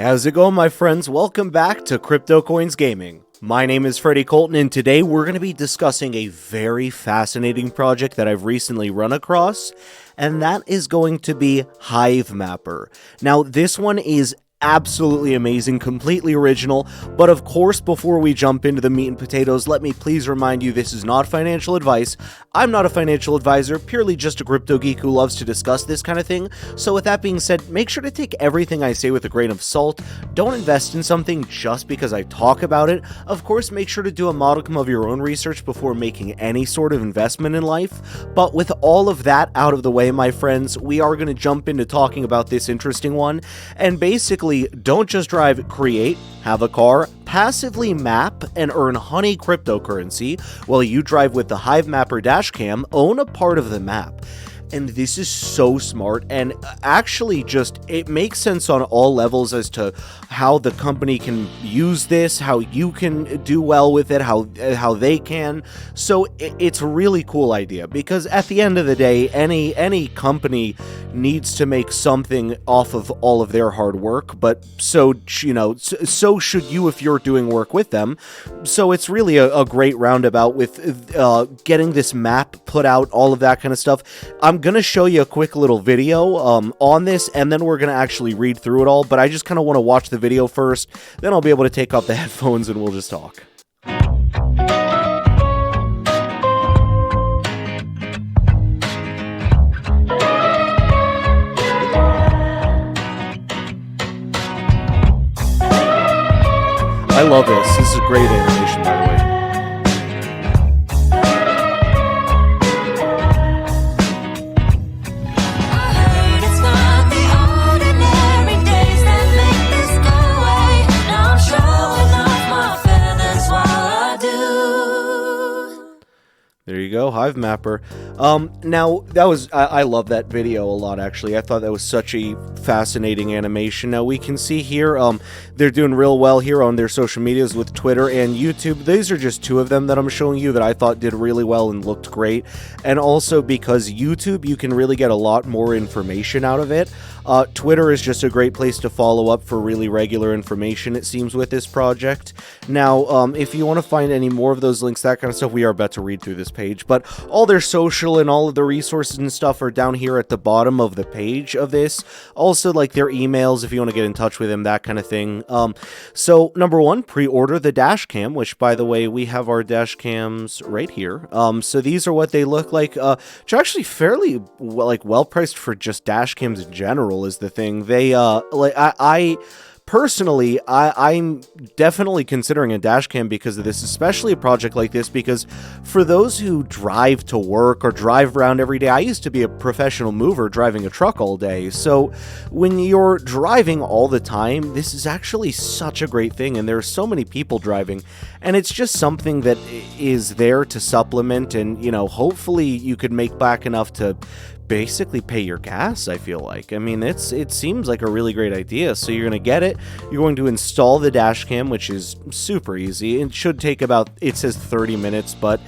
How's it going, my friends? Welcome back to CryptoCoins Gaming. My name is Freddy Colton, and today we're going to be discussing a very fascinating project that I've recently run across, and that is going to be Hivemapper. Now, this one is absolutely amazing, completely original, but of course, before we jump into the meat and potatoes, let me please remind you this is not financial advice. I'm not a financial advisor, purely just a crypto geek who loves to discuss this kind of thing. So with that being said, make sure to take everything I say with a grain of salt. Don't invest in something just because I talk about it. Of course, make sure to do a modicum of your own research before making any sort of investment in life. But with all of that out of the way, my friends, we are going to jump into talking about this interesting one. And basically, don't just drive, create, have a car, passively map, and earn honey cryptocurrency while you drive with the Hivemapper dashcam, own a part of the map. And this is so smart, and actually it makes sense on all levels as to how the company can use this, how you can do well with it, how they can. So it's a really cool idea, because at the end of the day, any company needs to make something off of all of their hard work, but so should you if you're doing work with them. So it's really a great roundabout with getting this map put out, all of that kind of stuff. I'm going to show you a quick little video on this, and then we're going to actually read through it all, but I just kind of want to watch the video first, then I'll be able to take off the headphones and we'll just talk. I love this. This is a great animation, by the way. There you go, Hivemapper. Now, I love that video a lot, actually. I thought that was such a fascinating animation. Now, we can see here, they're doing real well here on their social medias with Twitter and YouTube. These are just two of them that I'm showing you that I thought did really well and looked great. And also because YouTube, you can really get a lot more information out of it. Twitter is just a great place to follow up for really regular information, it seems, with this project. Now, if you want to find any more of those links, that kind of stuff, we are about to read through this page, but all their social and all of the resources and stuff are down here at the bottom of the page of this. Also, like their emails, if you want to get in touch with them, that kind of thing. So, number one, pre-order the dash cam, which, by the way, we have our dash cams right here. So these are what they look like, which are actually fairly, well priced for just dash cams in general, is the thing. They, personally, I'm definitely considering a dashcam because of this, especially a project like this, because for those who drive to work or drive around every day, I used to be a professional mover driving a truck all day, so when you're driving all the time, this is actually such a great thing, and there are so many people driving, and it's just something that is there to supplement, and, hopefully you could make back enough to basically pay your gas, I feel like. I mean, it seems like a really great idea. So you're going to get it, you're going to install the dash cam, which is super easy. It should take about, it says 30 minutes, but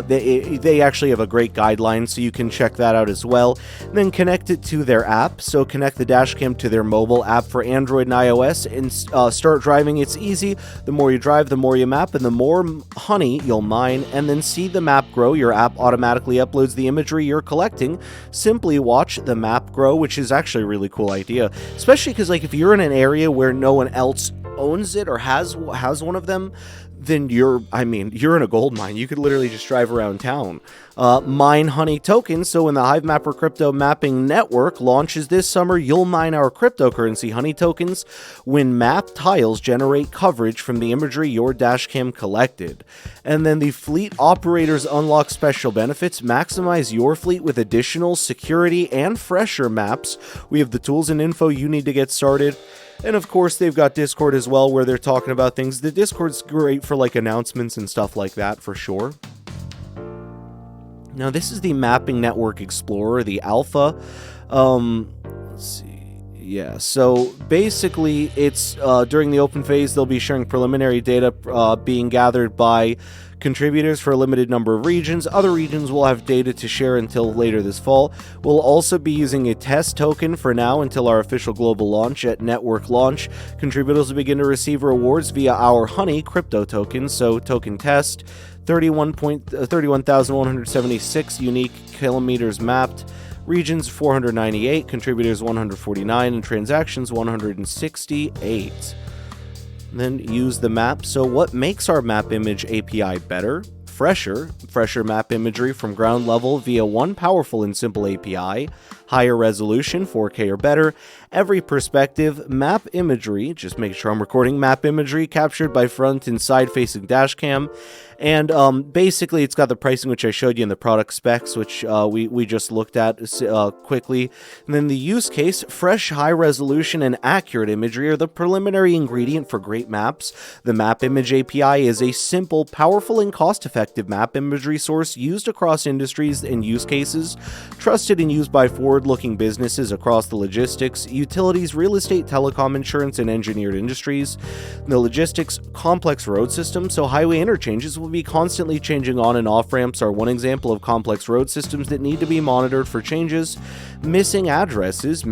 they actually have a great guideline, so you can check that out as well. And then connect it to their app. So connect the dashcam to their mobile app for Android and iOS and start driving. It's easy. The more you drive, the more you map, and the more honey you'll mine, and then see the map grow. Your app automatically uploads the imagery you're collecting. Simply watch the map grow, which is actually a really cool idea, especially because, like, if you're in an area where no one else owns it or has one of them, then you're in a gold mine. You could literally just drive around town. Mine honey tokens. So when the Hivemapper Crypto Mapping Network launches this summer, you'll mine our cryptocurrency honey tokens when map tiles generate coverage from the imagery your dashcam collected. And then the fleet operators unlock special benefits. Maximize your fleet with additional security and fresher maps. We have the tools and info you need to get started. And of course, they've got Discord as well, where they're talking about things. The Discord's great for, like, announcements and stuff like that, for sure. Now, this is the Mapping Network Explorer, the alpha. Let's see. Yeah, so basically it's during the open phase, they'll be sharing preliminary data being gathered by contributors for a limited number of regions. Other regions will have data to share until later this fall. We'll also be using a test token for now until our official global launch. At network launch, contributors will begin to receive rewards via our Honey crypto token, so token test, 31,176 unique kilometers mapped, regions 498, contributors 149, and transactions 168. Then use the map. So what makes our map image API better? Fresher map imagery from ground level via one powerful and simple API, higher resolution, 4K or better, every perspective, map imagery, just make sure I'm recording, map imagery captured by front and side facing dashcam, and basically it's got the pricing which I showed you in the product specs, which we just looked at quickly. And then the use case, fresh, high resolution, and accurate imagery are the preliminary ingredient for great maps. The map image API is a simple, powerful, and cost-effective map imagery source used across industries and use cases, trusted and used by forward-looking businesses across the logistics, utilities, real estate, telecom, insurance, and engineered industries. The logistics, complex road systems, so highway interchanges will be constantly changing on and off ramps are one example of complex road systems that need to be monitored for changes. Missing addresses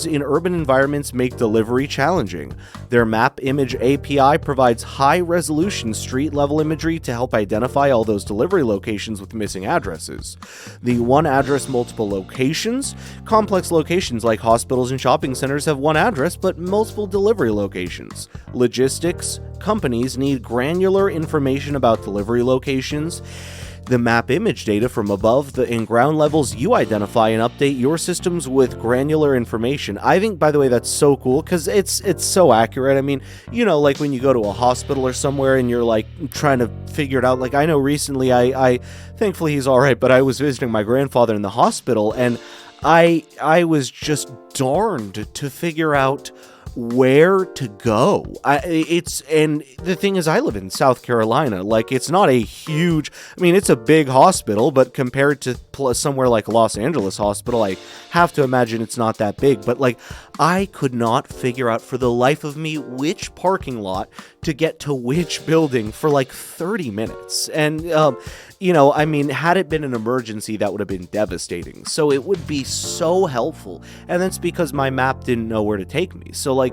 in urban environments make delivery challenging. Their map image API provides high-resolution street-level imagery to help identify all those delivery locations with missing addresses. The one address, multiple locations. Complex locations like hospitals and shopping centers have one address but multiple delivery locations. Logistics companies need granular information about delivery locations. The map image data from above the in ground levels, you identify and update your systems with granular information. I think, by the way, that's so cool because it's so accurate. I mean, you know, like when you go to a hospital or somewhere and you're like trying to figure it out. Like I know recently, I thankfully he's all right, but I was visiting my grandfather in the hospital and I was just darned to figure out where to go. And the thing is, I live in South Carolina. Like, it's not a huge, I mean, it's a big hospital, but compared to somewhere like Los Angeles Hospital, I have to imagine it's not that big. But like, I could not figure out for the life of me which parking lot to get to which building for like 30 minutes. And, you know, I mean, had it been an emergency, that would have been devastating. So it would be so helpful. And that's because my map didn't know where to take me. So like,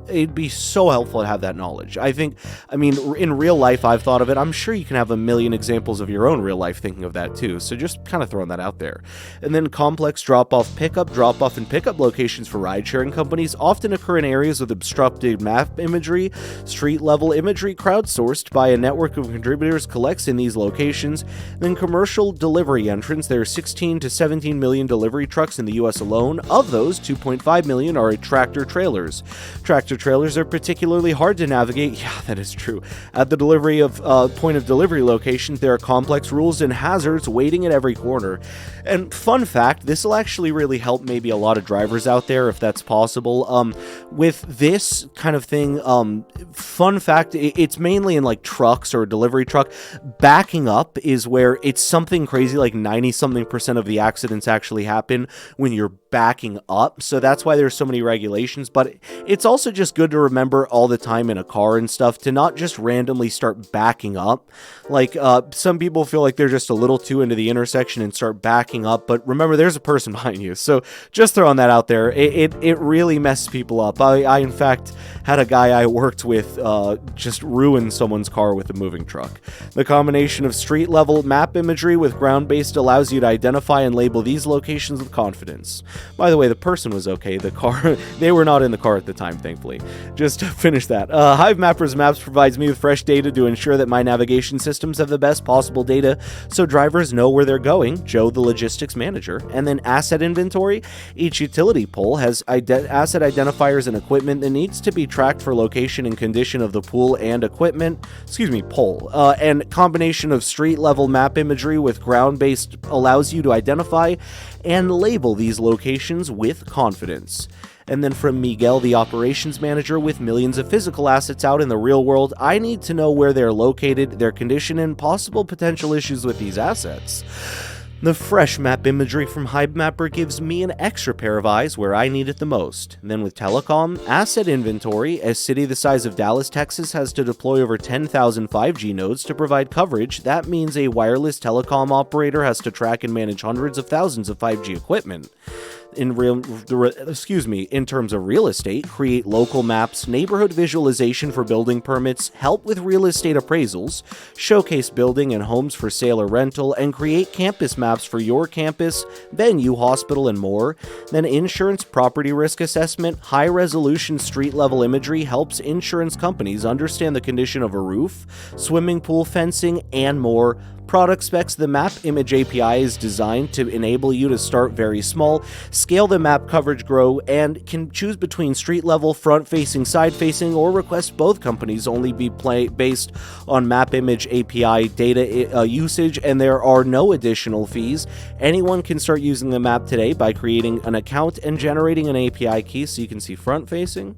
it'd be so helpful to have that knowledge. I think, I mean, in real life, I've thought of it. I'm sure you can have a million examples of your own real life thinking of that too. So just kind of throwing that out there. And then complex drop-off, and pickup locations for ride-sharing companies often occur in areas with obstructed map imagery. Street-level imagery crowdsourced by a network of contributors collects in these locations. Then commercial delivery entrants. There are 16 to 17 million delivery trucks in the US alone. Of those, 2.5 million are tractor trailers. Tractor trailers are particularly hard to navigate. Yeah, that is true. At the delivery of point of delivery locations, there are complex rules and hazards waiting at every corner. And fun fact, this will actually really help maybe a lot of drivers out there if that's possible. With this kind of thing, fun fact, it's mainly in like trucks or a delivery truck. Backing up is where it's something crazy, like 90-something% of the accidents actually happen when you're backing up. So that's why there's so many regulations, but it's also just good to remember all the time in a car and stuff to not just randomly start backing up. Like some people feel like they're just a little too into the intersection and start backing up, but remember there's a person behind you. So just throwing that out there, it really messes people up. I in fact had a guy I worked with just ruin someone's car with a moving truck. The combination of street level map imagery with ground-based allows you to identify and label these locations with confidence. By the way, the person was okay. The car, they were not in the car at the time, thankfully. Just to finish that. Hivemapper's Maps provides me with fresh data to ensure that my navigation systems have the best possible data so drivers know where they're going, Joe the logistics manager. And then asset inventory. Each utility pole has asset identifiers and equipment that needs to be tracked for location and condition of the pool and equipment. Pole. And combination of street-level map imagery with ground-based allows you to identify and label these locations with confidence. And then from Miguel, the operations manager with millions of physical assets out in the real world, I need to know where they're located, their condition, and possible potential issues with these assets. The fresh map imagery from Hivemapper gives me an extra pair of eyes where I need it the most. Then with telecom, asset inventory, a city the size of Dallas, Texas has to deploy over 10,000 5G nodes to provide coverage. That means a wireless telecom operator has to track and manage hundreds of thousands of 5G equipment. In terms of real estate, create local maps, neighborhood visualization for building permits, help with real estate appraisals, showcase building and homes for sale or rental, and create campus maps for your campus, venue, hospital, and more. Then insurance property risk assessment, high-resolution street-level imagery helps insurance companies understand the condition of a roof, swimming pool fencing, and more. Product specs: the map image API is designed to enable you to start very small, scale the map coverage, grow, and can choose between street level, front facing, side facing, or request both companies only be based on map image API data usage, and there are no additional fees. Anyone can start using the map today by creating an account and generating an API key so you can see front facing,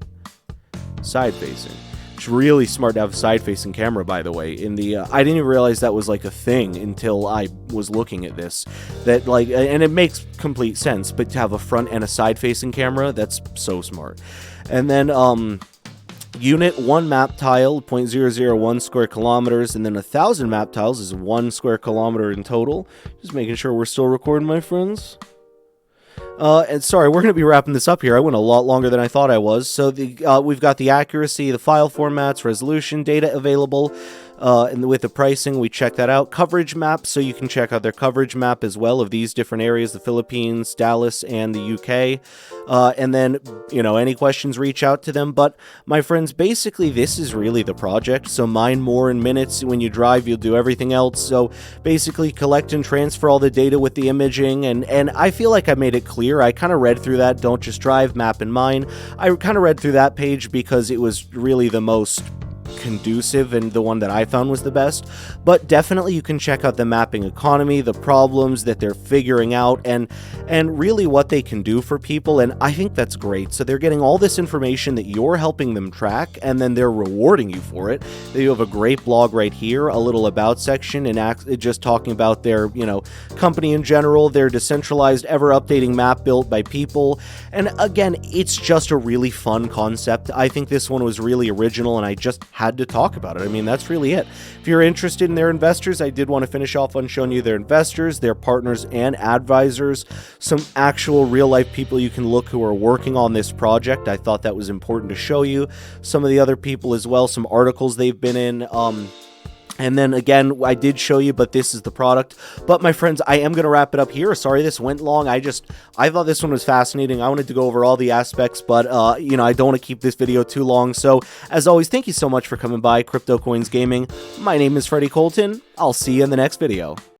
side facing. It's really smart to have a side-facing camera, by the way. I didn't even realize that was like a thing until I was looking at this. And it makes complete sense. But to have a front and a side-facing camera, that's so smart. And then unit 1 map tile, 0.001 square kilometers, and then 1,000 map tiles is 1 square kilometer in total. Just making sure we're still recording, my friends. And sorry, we're going to be wrapping this up here. I went a lot longer than I thought I was. So we've got the accuracy, the file formats, resolution, data available, and with the pricing, we check that out. Coverage map, so you can check out their coverage map as well of these different areas, the Philippines, Dallas, and the UK. And then, any questions, reach out to them. But my friends, basically, this is really the project. So mine more in minutes. When you drive, you'll do everything else. So basically, collect and transfer all the data with the imaging. And I feel like I made it clear. I kind of read through that. Don't just drive, map in mine. I kind of read through that page because it was really the most conducive and the one that I found was the best. But definitely you can check out the mapping economy, the problems that they're figuring out, and really what they can do for people, and I think that's great. So they're getting all this information that you're helping them track, and then they're rewarding you for it. You have a great blog right here, a little about section, and just talking about their company in general, their decentralized, ever-updating map built by people. And again, it's just a really fun concept. I think this one was really original, and I just had to talk about it. I mean, that's really it. If you're interested in their investors, I did want to finish off on showing you their investors, their partners, and advisors, some actual real-life people you can look who are working on this project. I thought that was important to show you. Some of the other people as well, some articles they've been in, and then again, I did show you, but this is the product. But my friends, I am going to wrap it up here. Sorry this went long. I thought this one was fascinating. I wanted to go over all the aspects, but I don't want to keep this video too long. So as always, thank you so much for coming by CryptoCoins Gaming. My name is Freddie Colton. I'll see you in the next video.